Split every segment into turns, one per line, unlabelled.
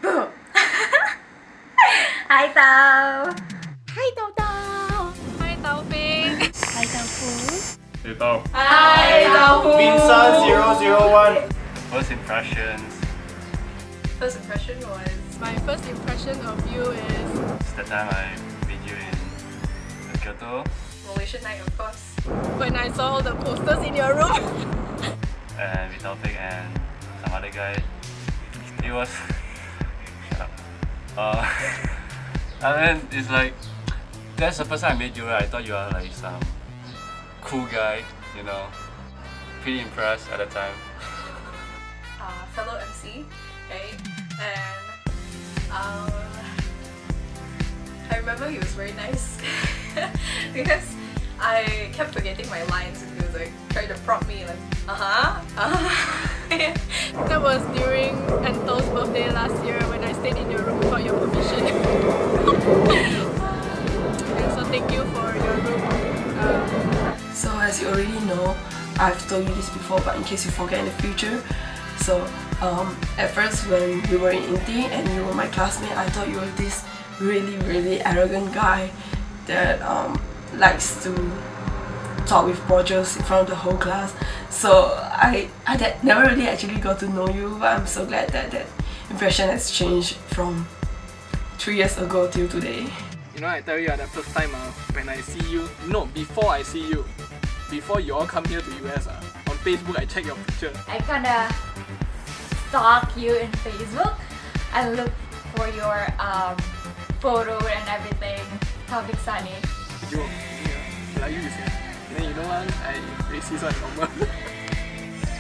Boom! Hi Tao!
Hi Tao Tao!
Hi Taufik!
Hi Taufu!
Hey Tau.
Hi Taufu!
Binsa001. First impressions.
First impression was... My first impression of you is...
It's the time I met you in Kyoto.
Malaysian night, of course. When I saw all the posters in your room.
And with Taufik and some other guy. It was... Shut up. I mean, it's like... That's the first time I met you, right? I thought you were like some cool guy, you know. Pretty impressed at the time.
Fellow MC, right? And I remember he was very nice because I kept forgetting my lines and he was like trying to prompt me like That was during Anto's birthday last year when I stayed in your room without your permission. And so thank you for your room.
So as you already know, I've told you this before, but in case you forget in the future, so at first when we were in Inti and you were my classmate, I thought you were this really arrogant guy that likes to talk with projects in front of the whole class. So I never really actually got to know you, but I'm so glad that that impression has changed from 3 years ago till today.
You know, I tell you that first time when I see you, no, before I see you, before you all come here to US, on Facebook I check your picture.
I kinda stalk you in Facebook. I look for your photo and everything. Taufik Sunny.
You, yeah, like you say. And then you know what? I racist one normal.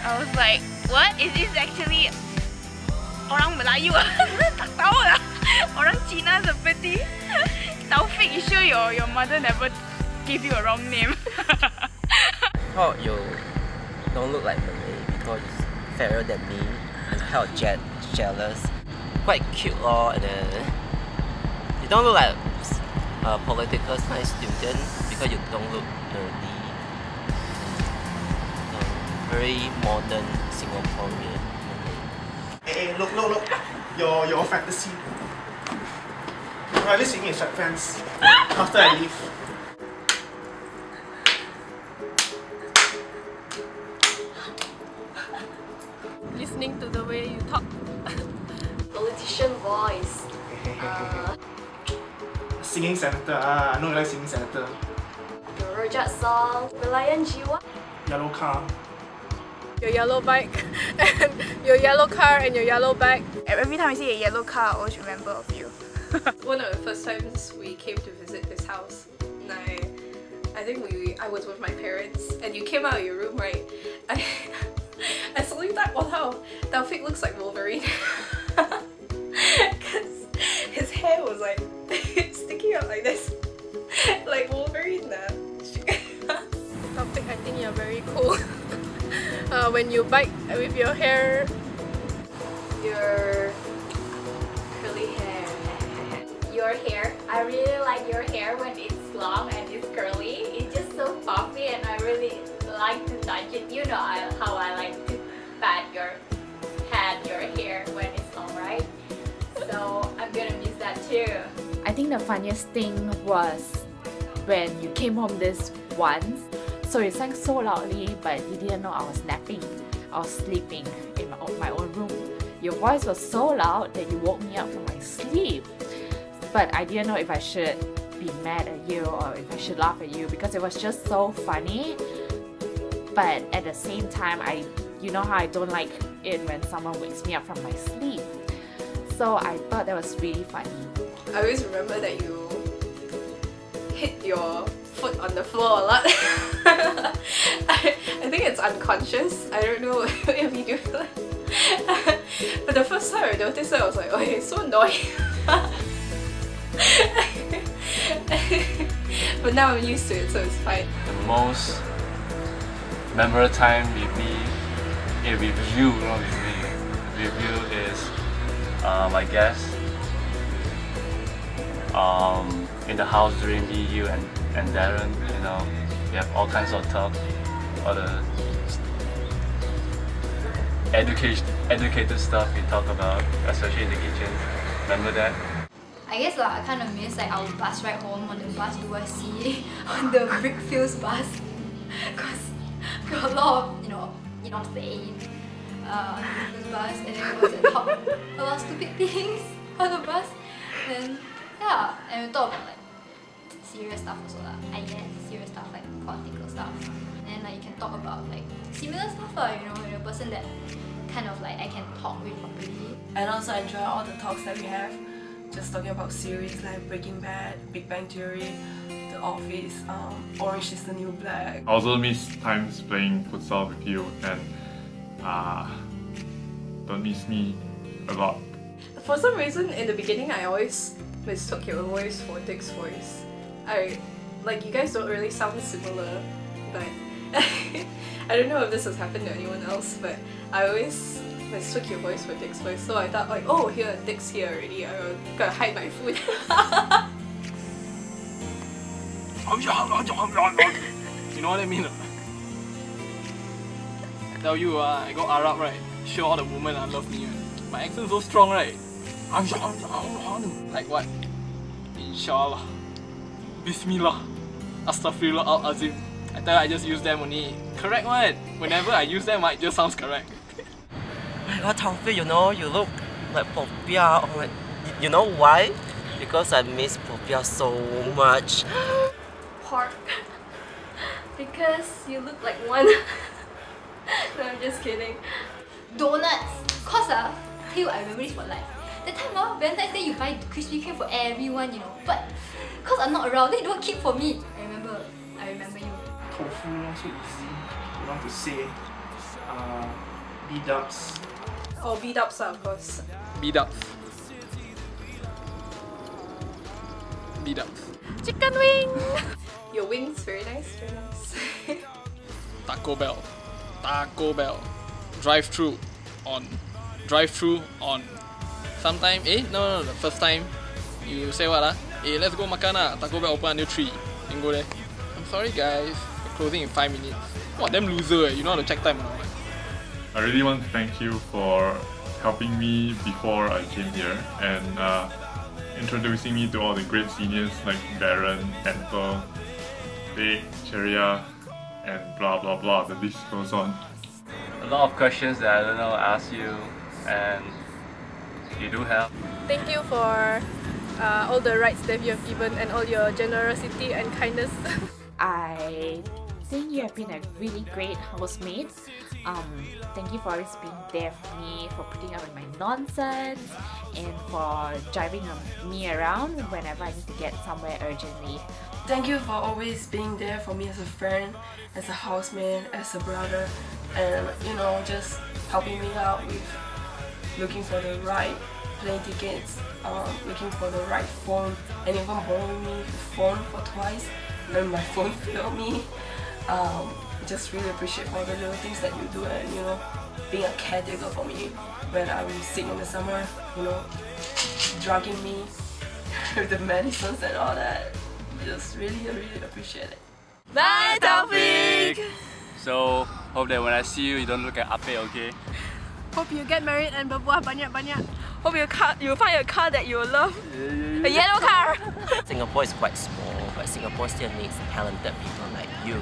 I was like, what? Is this actually orang Melayu? Tak tahu lah. Orang Cina seperti. Taufik, you sure your mother never gave you a wrong name?
Oh, you don't look like Malay because you're fairer than me. I'm kind of jealous. Quite cute lor, and then you don't look like a political science student because you don't look nerdy. Very modern Singaporean.
Hey, look. Your fantasy. At least you need sweatpants after I leave.
Listening to the way you talk.
Politician voice.
Singing senator. I know you like singing senator.
Your Rojak song, Belayan Jiwa.
Yellow car.
Your yellow bike and your yellow car and your yellow bag.
Every time I see a yellow car, I always remember of you.
One of the first times we came to visit this house, and I think I was with my parents, and you came out of your room, right? I suddenly thought, wow, Taufik looks like Wolverine. Because his hair was like sticking out like this, like Wolverine. Taufik, I think you're very cool. When you bike with your hair,
Your curly hair. Your hair. I really like your hair when it's long and it's curly. It's just so puffy and I really like to touch it. You know how I like to pat your head, your hair when it's long, right? So I'm gonna miss that too.
I think the funniest thing was when you came home this once. So you sang so loudly, but you didn't know I was napping. I was sleeping in my own room. Your voice was so loud that you woke me up from my sleep. But I didn't know if I should be mad at you or if I should laugh at you because it was just so funny. But at the same time, you know how I don't like it when someone wakes me up from my sleep. So I thought that was really funny.
I always remember that you hit your foot on the floor a lot. I think it's unconscious. I don't know if you do that. But the first time I noticed it, I was like, oh, it's so annoying. But now I'm used to it, so it's fine.
The most memorable time with me, with you, not with me, with you is, I guess, in the house during me, you and Darren, you know, we have all kinds of talk, all the educated stuff we talk about, especially in the kitchen. Remember that?
I guess I kind of miss like our bus ride home on the bus to see on the Brickfields bus, because we got a lot of saying on the Brickfields bus, and then we was talk a lot of stupid things on the bus, and yeah, and we talk about like serious stuff also lah. I guess serious stuff like political stuff, and like you can talk about like similar stuff lah. You're a person that kind of like I can talk with properly.
And also enjoy all the talks that we have. Just talking about series like Breaking Bad, Big Bang Theory, The Office, Orange is the New Black.
I also miss times playing futsal with you, and don't miss me a lot.
For some reason, in the beginning, I always mistook your voice for Dick's voice. You guys don't really sound similar, but I don't know if this has happened to anyone else, but I always mistook your voice for Dick's voice, so I thought like, oh, here, Dick's here already, I gotta hide my food.
You know what I mean? I tell you, I go Arab, right? Show all the women love me. My accent so strong, right? Like what? Inshallah. Bismillah. Astaghfirullah al-Azim. I tell you, I just use them only. Correct one. Whenever I use them, it just sounds correct.
Oh, Taufu, you look like Popiah. Oh, you know why? Because I miss Popiah so much.
Pork. Because you look like one. No, I'm just kidding.
Donuts. Cause tell you I remember this for life. That time Valentine's Day you buy Krispy Kreme for everyone, but cause I'm not around, they don't keep for me. I remember you.
Tofu, so easy. You want to say B-dubs.
Oh, B-dubs, of course.
B-dubs. B-dubs.
Chicken wing! Your wings, very nice, very nice.
Taco Bell. Taco Bell. Drive-through on. Drive-through on. Sometime, no, the first time you say what let's go makan Taco Bell open until 3. Then go there. I'm sorry guys, we're closing in 5 minutes. Wow, damn loser you know how to check time or not?
I really want to thank you for helping me before I came here, and introducing me to all the great seniors like Baron, Enter, Big, Cheria, and blah blah blah. The list goes on.
A lot of questions that I don't know ask you, and you do help.
Thank you for all the rights that you have given and all your generosity and kindness.
I think you have been a really great housemate. Thank you for always being there for me, for putting up with my nonsense, and for driving me around whenever I need to get somewhere urgently.
Thank you for always being there for me as a friend, as a housemate, as a brother, and just helping me out with looking for the right plane tickets, looking for the right phone, and even borrowing me the phone for twice when my phone failed me. Just really appreciate all the little things that you do, and being a caretaker for me when I'm sick in the summer, drugging me with the medicines and all that. Just really appreciate it.
Bye, Taufik!
So, hope that when I see you, you don't look at Ape, okay?
Hope you get married and berbuah banyak-banyak. Hope you find a car that you love. A yellow car!
Singapore is quite small, but Singapore still needs talented people like you.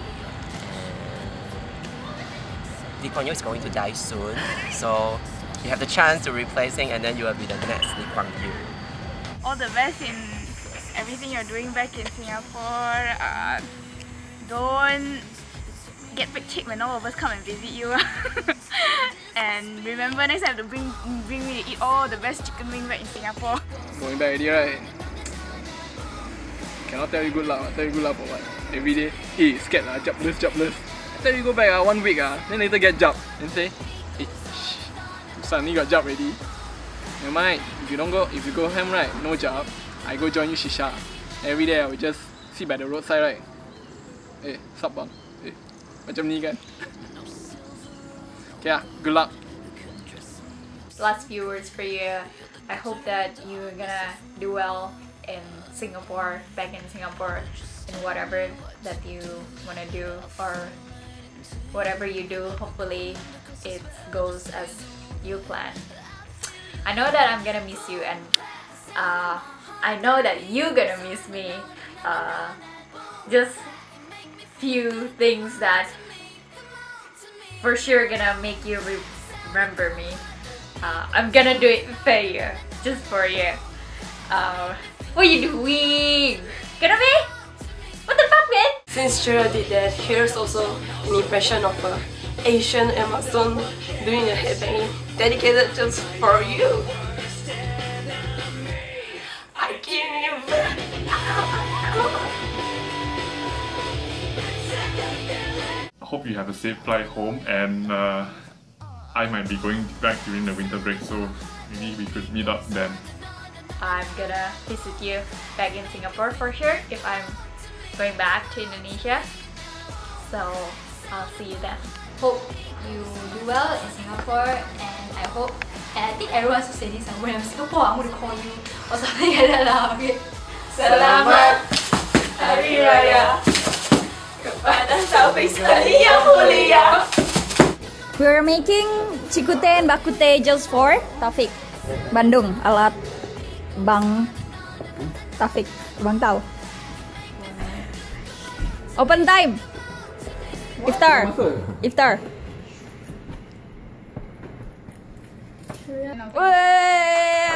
Lee Kuan Yew is going to die soon, so you have the chance to replace him, and then you will be the next Lee Kuan Yew.
All the best in everything you're doing back in Singapore. Don't get pictured when all of us come and visit you. And remember, next time to bring me to eat all the best chicken wings back in Singapore.
Going back already, right? Cannot tell you good luck. Tell you good luck for what? Every day, hey, scared jobless. Tell you go back 1 week, then later get job. Then say, hey, suddenly got job already. Never mind, if you go home, right, no job, I go join you shisha. Every day I will just sit by the roadside, right? Hey, sup bang? Hey, macam ni kan? Okay, good luck.
Last few words for you. I hope that you're gonna do well in Singapore, back in Singapore, in whatever that you wanna do, or whatever you do. Hopefully it goes as you plan. I know that I'm gonna miss you, and I know that you're gonna miss me. Just few things that for sure gonna make you remember me. I'm gonna do it for you, just for you. What are you doing? Gonna be? What the fuck, man?
Since Cheryl did that, here's also an impression of a Asian Amazon doing a headbang dedicated just for you. I can't even.
I hope you have a safe flight home, and I might be going back during the winter break, so maybe we could meet up then.
I'm gonna visit you back in Singapore for sure if I'm going back to Indonesia. So I'll see you then.
Hope you do well in Singapore, and I hope, and I think everyone should say this, when I'm in Singapore, I'm going to call you or something like that lah, okay?
Selamat Hari Raya kepada Taufik Sunny yang mulia.
We're making cikute and bakute just for Taufik. Bandung, alat Bang Taufik, Bang Tau. Open time. Iftar. Iftar. Wey.